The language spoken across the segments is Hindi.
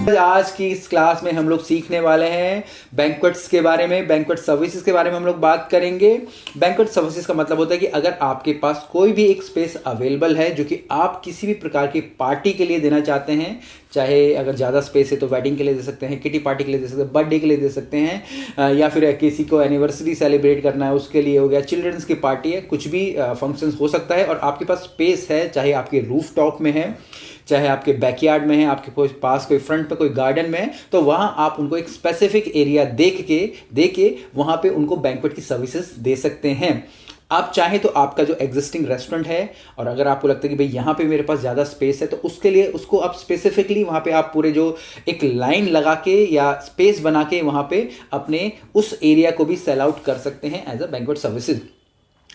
आज की इस क्लास में हम लोग सीखने वाले हैं बैंक्वेट्स के बारे में, बैंक्वेट सर्विसेज के बारे में हम लोग बात करेंगे। बैंक्वेट सर्विसेज का मतलब होता है कि अगर आपके पास कोई भी एक स्पेस अवेलेबल है जो कि आप किसी भी प्रकार की पार्टी के लिए देना चाहते हैं, चाहे अगर ज़्यादा स्पेस है तो वेडिंग के लिए दे सकते हैं, किटी पार्टी के लिए दे सकते हैं, बर्थडे के लिए दे सकते हैं, या फिर किसी को एनिवर्सरी सेलिब्रेट करना है उसके लिए हो गया, चिल्ड्रंस की पार्टी है, कुछ भी फंक्शंस हो सकता है और आपके पास स्पेस है, चाहे आपके रूफ टॉप में है, चाहे आपके बैकयार्ड में है, आपके पास कोई फ्रंट पे कोई गार्डन में है, तो वहाँ आप उनको एक स्पेसिफिक एरिया दे के वहाँ पे उनको बैंक्वेट की सर्विसेज दे सकते हैं। आप चाहें तो आपका जो एग्जिस्टिंग रेस्टोरेंट है और अगर आपको लगता है कि भाई यहाँ पे मेरे पास ज़्यादा स्पेस है तो उसके लिए उसको आप स्पेसिफिकली वहाँ पे आप पूरे जो एक लाइन लगा के या स्पेस बना के वहाँ पे अपने उस एरिया को भी सेल आउट कर सकते हैं एज अ बैंक्वेट सर्विसेज।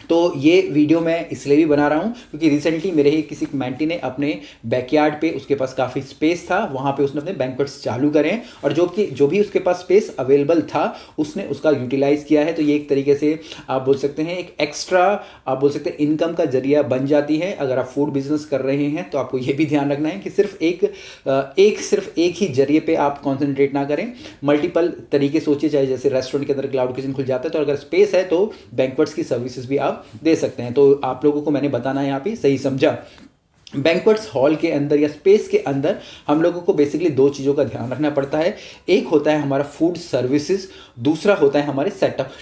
तो ये वीडियो मैं इसलिए भी बना रहा हूँ क्योंकि रिसेंटली मेरे ही किसी मेंटी ने अपने बैकयार्ड पे, उसके पास काफ़ी स्पेस था, वहाँ पे उसने अपने बैंक्वेट्स चालू करे और जो भी उसके पास स्पेस अवेलेबल था उसने उसका यूटिलाइज किया है। तो ये एक तरीके से आप बोल सकते हैं एक एक्स्ट्रा आप बोल सकते हैं इनकम का जरिया बन जाती है। अगर आप फूड बिजनेस कर रहे हैं तो आपको ये भी ध्यान रखना है कि सिर्फ एक ही जरिए पे आप कॉन्सेंट्रेट ना करें, मल्टीपल तरीके सोचिए। चाहे जैसे रेस्टोरेंट के अंदर क्लाउड किचन खुल जाता है तो अगर स्पेस है तो बैंक्वेट्स की सर्विसेज भी आप दे सकते हैं। तो आप लोगों को मैंने बताना है यहाँ पे सही समझा। बैंक्वेट्स हॉल के अंदर या स्पेस के अंदर हम लोगों को बेसिकली दो चीज़ों का ध्यान रखना पड़ता है। एक होता है हमारा फूड सर्विसेज, दूसरा होता है हमारे सेटअप,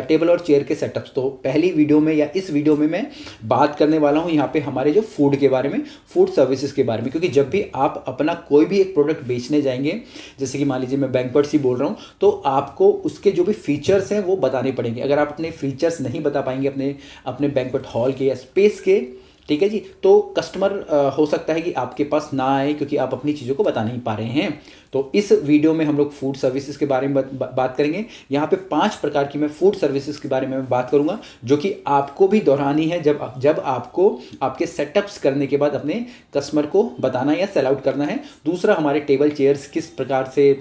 टेबल और चेयर के सेटअप्स। तो पहली वीडियो में या इस वीडियो में मैं बात करने वाला हूँ यहाँ पे हमारे जो फूड के बारे में, फूड सर्विसेज के बारे में, क्योंकि जब भी आप अपना कोई भी एक प्रोडक्ट बेचने जाएंगे, जैसे कि मान लीजिए मैं बैंक्वेट्स ही बोल रहा हूँ, तो आपको उसके जो भी फीचर्स हैं वो बताने पड़ेंगे। अगर आप अपने फीचर्स नहीं बता पाएंगे अपने बैंक्वेट हॉल के या स्पेस के, ठीक है जी, तो कस्टमर हो सकता है कि आपके पास ना आए क्योंकि आप अपनी चीज़ों को बता नहीं पा रहे हैं। तो इस वीडियो में हम लोग फूड सर्विसेज के बारे में बात करेंगे। यहाँ पे 5 प्रकार की मैं फूड सर्विसेज के बारे में बात करूँगा जो कि आपको भी दोहरानी है जब आपको आपके सेटअप्स करने के बाद अपने कस्टमर को बताना या सेल आउट करना है। दूसरा हमारे टेबल चेयर्स किस प्रकार से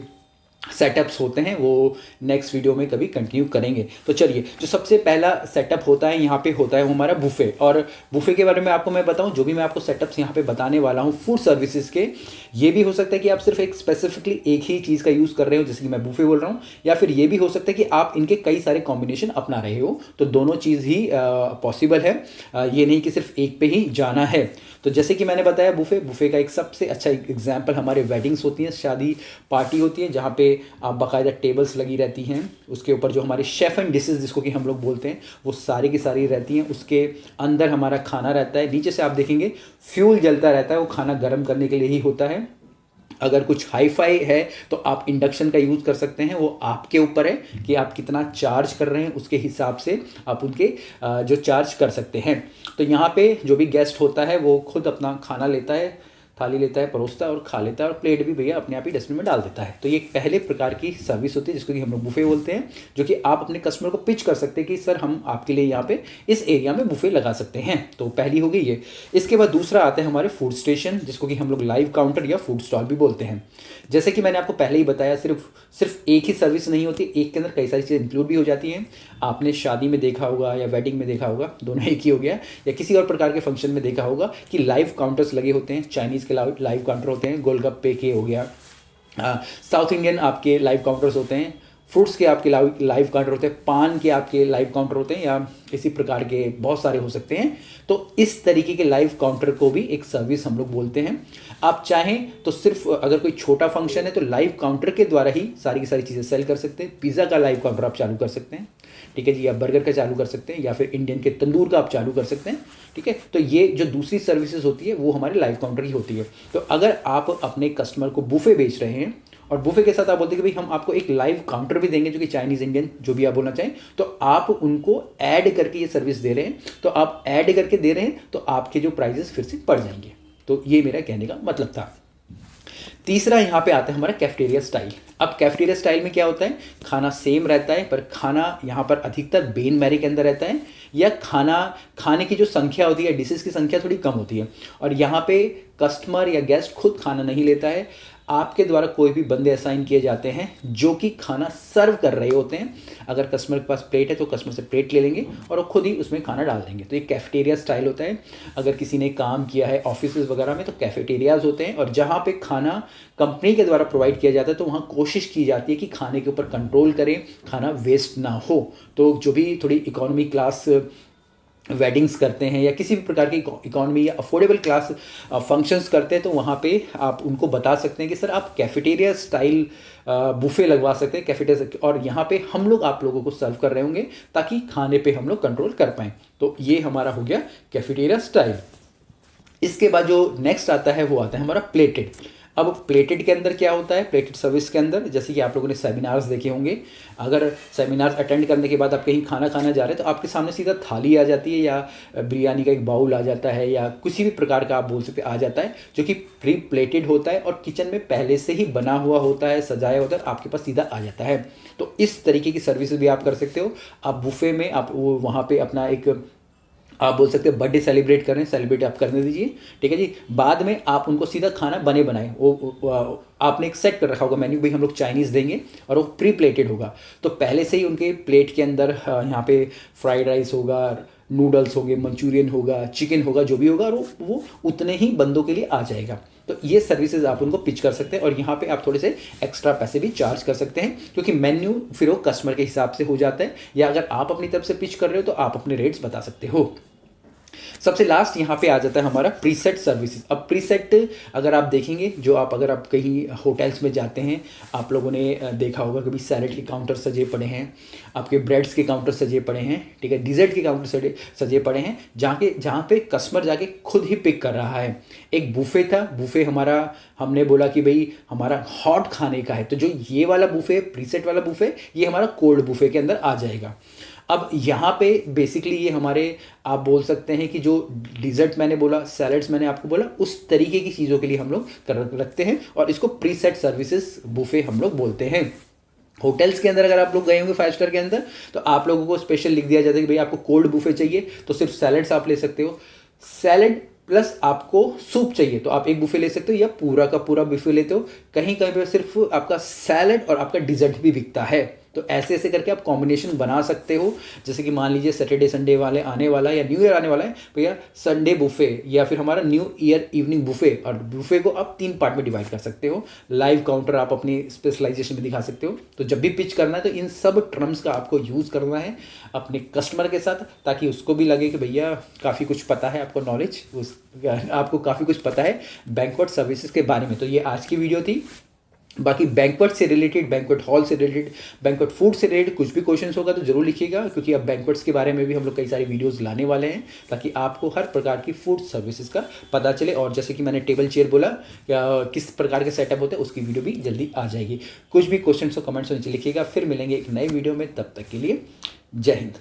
सेटअप्स होते हैं वो नेक्स्ट वीडियो में कभी कंटिन्यू करेंगे। तो चलिए, जो सबसे पहला सेटअप होता है यहाँ पे होता है वो हमारा बुफे। और बुफे के बारे में आपको मैं बताऊँ, जो भी मैं आपको सेटअप्स यहाँ पे बताने वाला हूँ फूड सर्विसेज के, ये भी हो सकता है कि आप सिर्फ एक स्पेसिफिकली एक ही चीज़ का यूज़ कर रहे हो, जैसे कि मैं बुफे बोल रहा हूँ, या फिर ये भी हो सकता है कि आप इनके कई सारे कॉम्बिनेशन अपना रहे हो। तो दोनों चीज़ ही पॉसिबल है, ये नहीं कि सिर्फ एक पे ही जाना है। तो जैसे कि मैंने बताया बुफे का एक सबसे अच्छा एग्जाम्पल हमारे वेडिंग्स होती हैं, शादी पार्टी होती है, जहाँ पे आप बाकायदा टेबल्स लगी रहती हैं, उसके ऊपर जो हमारे शेफ एंड डिशेस जिसको कि हम लोग बोलते हैं वो सारी की सारी रहती हैं। उसके अंदर हमारा खाना रहता है, नीचे से आप देखेंगे फ्यूल जलता रहता है, वो खाना गर्म करने के लिए ही होता है। अगर कुछ हाई फाई है तो आप इंडक्शन का यूज़ कर सकते हैं, वो आपके ऊपर है कि आप कितना चार्ज कर रहे हैं, उसके हिसाब से आप उनके जो चार्ज कर सकते हैं। तो यहाँ पे जो भी गेस्ट होता है वो खुद अपना खाना लेता है, थाली लेता है, परोसता है और खा लेता है, और प्लेट भी भैया अपने आप ही डस्टबिन में डाल देता है। तो ये एक पहले प्रकार की सर्विस होती है जिसको कि हम लोग बुफे बोलते हैं, जो कि आप अपने कस्टमर को पिच कर सकते हैं कि सर हम आपके लिए यहाँ पे इस एरिया में बुफे लगा सकते हैं। तो पहली हो गई ये। इसके बाद दूसरा आता है हमारे फूड स्टेशन, जिसको कि हम लोग लाइव काउंटर या फूड स्टॉल भी बोलते हैं। जैसे कि मैंने आपको पहले ही बताया, सिर्फ एक ही सर्विस नहीं होती, एक के अंदर कई सारी चीज़ें इंक्लूड भी हो जाती हैं। आपने शादी में देखा होगा या वेडिंग में देखा होगा, दोनों एक ही हो गया, या किसी और प्रकार के फंक्शन में देखा होगा कि लाइव काउंटर्स लगे होते हैं। चाइनीज़ के लाइव काउंटर होते हैं, गोलगप्पे के हो गया, साउथ इंडियन आपके लाइव काउंटर्स होते हैं, फ्रूट्स के आपके लाइव काउंटर होते हैं, पान के आपके लाइव काउंटर होते हैं, या इसी प्रकार के बहुत सारे हो सकते हैं। तो इस तरीके के लाइव काउंटर को भी एक सर्विस हम लोग बोलते हैं। आप चाहें तो सिर्फ अगर कोई छोटा फंक्शन है तो लाइव काउंटर के द्वारा ही सारी की सारी चीज़ें सेल कर सकते हैं। पिज़्ज़ा का लाइव काउंटर आप चालू कर सकते हैं, ठीक है जी, या बर्गर का चालू कर सकते हैं, या फिर इंडियन के तंदूर का आप चालू कर सकते हैं, ठीक है। तो ये जो दूसरी सर्विसेज होती है वो हमारे लाइव काउंटर की होती है। तो अगर आप अपने कस्टमर को बुफे बेच रहे हैं और बुफे के साथ आप बोलते हैं कि भाई हम आपको एक लाइव काउंटर भी देंगे, जो कि चाइनीज़ इंडियन जो भी आप बोलना चाहें, तो आप उनको ऐड करके ये सर्विस दे रहे हैं। तो आप ऐड करके दे रहे हैं तो आपके जो प्राइजेस फिर से बढ़ जाएंगे। तो ये मेरा कहने का मतलब था। तीसरा यहाँ पे आता है हमारा कैफेटेरिया स्टाइल। अब कैफेटेरिया स्टाइल में क्या होता है, खाना सेम रहता है पर खाना यहाँ पर अधिकतर बेन मैरी के अंदर रहता है, या खाने की जो संख्या होती है, डिशेस की संख्या थोड़ी कम होती है, और यहाँ पे कस्टमर या गेस्ट खुद खाना नहीं लेता है। आपके द्वारा कोई भी बंदे असाइन किए जाते हैं जो कि खाना सर्व कर रहे होते हैं। अगर कस्टमर के पास प्लेट है तो कस्टमर से प्लेट ले लेंगे और वो खुद ही उसमें खाना डाल देंगे। तो ये कैफेटेरिया स्टाइल होता है। अगर किसी ने काम किया है ऑफिस वगैरह में तो कैफेटेरियाज होते हैं, और जहाँ पे खाना कंपनी के द्वारा प्रोवाइड किया जाता है तो वहाँ कोशिश की जाती है कि खाने के ऊपर कंट्रोल करें, खाना वेस्ट ना हो। तो जो भी थोड़ी इकोनॉमी क्लास वेडिंग्स करते हैं या किसी भी प्रकार की इकोनॉमी या अफोर्डेबल क्लास फंक्शंस करते हैं तो वहाँ पे आप उनको बता सकते हैं कि सर आप कैफेटेरिया स्टाइल बुफे लगवा सकते हैं कैफेटेरिया, और यहाँ पे हम लोग आप लोगों को सर्व कर रहे होंगे ताकि खाने पे हम लोग कंट्रोल कर पाएँ। तो ये हमारा हो गया कैफेटेरिया स्टाइल। इसके बाद जो नेक्स्ट आता है वो आता है हमारा प्लेटेड। अब प्लेटेड के अंदर क्या होता है, प्लेटेड सर्विस के अंदर जैसे कि आप लोगों ने सेमिनार्स देखे होंगे, अगर सेमिनार्स अटेंड करने के बाद आप कहीं खाना खाना जा रहे हैं तो आपके सामने सीधा थाली आ जाती है या बिरयानी का एक बाउल आ जाता है या किसी भी प्रकार का आप बोल सकते आ जाता है जो कि प्री प्लेटेड होता है और किचन में पहले से ही बना हुआ होता है, सजाया होता है, आपके पास सीधा आ जाता है। तो इस तरीके की सर्विसेज भी आप कर सकते हो। आप बुफे में आप वो वहाँ पर अपना एक आप बोल सकते हो बर्थडे सेलिब्रेट करें, सेलिब्रेट आप करने दीजिए, ठीक है जी। बाद में आप उनको सीधा खाना बने बनाए वो आपने एक सेट कर रखा होगा मेन्यू, भाई हम लोग चाइनीज़ देंगे और वो प्री प्लेटेड होगा। तो पहले से ही उनके प्लेट के अंदर यहाँ पे फ्राइड राइस होगा, नूडल्स होंगे, मंचूरियन होगा, चिकन होगा, जो भी होगा, और वो उतने ही बंदों के लिए आ जाएगा। तो ये सर्विसेज आप उनको पिच कर सकते हैं और यहाँ पे आप थोड़े से एक्स्ट्रा पैसे भी चार्ज कर सकते हैं क्योंकि मेन्यू फिर वो कस्टमर के हिसाब से हो जाता है, या अगर आप अपनी तरफ से पिच कर रहे हो तो आप अपने रेट्स बता सकते हो। सबसे लास्ट यहाँ पे आ जाता है हमारा प्रीसेट सर्विसेज। अब प्रीसेट अगर आप देखेंगे, जो आप अगर आप कहीं होटल्स में जाते हैं, आप लोगों ने देखा होगा कभी सैलड के काउंटर सजे पड़े हैं, आपके ब्रेड्स के काउंटर सजे पड़े हैं, ठीक है, डिज़र्ट के काउंटर सजे पड़े हैं, जहाँ पे कस्टमर जाके खुद ही पिक कर रहा है। एक बुफे था, बुफे हमारा हमने बोला कि भाई हमारा हॉट खाने का है, तो जो ये वाला बुफे, प्रीसेट वाला बुफे, ये हमारा कोल्ड बुफे के अंदर आ जाएगा। अब यहाँ पे बेसिकली ये हमारे आप बोल सकते हैं कि जो डिज़र्ट मैंने बोला, सैलड्स मैंने आपको बोला, उस तरीके की चीज़ों के लिए हम लोग रखते हैं और इसको प्रीसेट सर्विसेज बुफे हम लोग बोलते हैं। होटल्स के अंदर अगर आप लोग गए होंगे 5 स्टार के अंदर तो आप लोगों को स्पेशल लिख दिया जाता है कि भाई आपको कोल्ड बुफे चाहिए तो सिर्फ सैलड्स आप ले सकते हो, सैलड प्लस आपको सूप चाहिए तो आप एक बुफे ले सकते हो, या पूरा का पूरा बुफे लेते हो। कहीं कहीं पे सिर्फ आपका सैलड और आपका डिज़र्ट भी बिकता है। तो ऐसे ऐसे करके आप कॉम्बिनेशन बना सकते हो। जैसे कि मान लीजिए सैटरडे संडे वाले आने वाला है या न्यू ईयर आने वाला है, भैया संडे बुफे या फिर हमारा न्यू ईयर इवनिंग बुफे, और बुफे को आप 3 पार्ट में डिवाइड कर सकते हो। लाइव काउंटर आप अपनी स्पेशलाइजेशन में दिखा सकते हो। तो जब भी पिच करना है तो इन सब टर्म्स का आपको यूज़ करना है अपने कस्टमर के साथ, ताकि उसको भी लगे कि भैया काफ़ी कुछ पता है, आपको नॉलेज आपको काफ़ी कुछ पता है बैंक्वेट सर्विसेज के बारे में। तो ये आज की वीडियो थी। बाकी बैंक्वेट से रिलेटेड, बैंक्वेट हॉल से रिलेटेड, बैंक्वेट फूड से रिलेटेड कुछ भी क्वेश्चंस होगा तो जरूर लिखिएगा, क्योंकि अब बैंक्वेट्स के बारे में भी हम लोग कई सारी वीडियोस लाने वाले हैं ताकि आपको हर प्रकार की फूड सर्विसेज का पता चले। और जैसे कि मैंने टेबल चेयर बोला, किस प्रकार के सेटअप होते हैं उसकी वीडियो भी जल्दी आ जाएगी। कुछ भी क्वेश्चन हो कमेंट्स में नीचे लिखिएगा। फिर मिलेंगे एक नए वीडियो में, तब तक के लिए जय हिंद।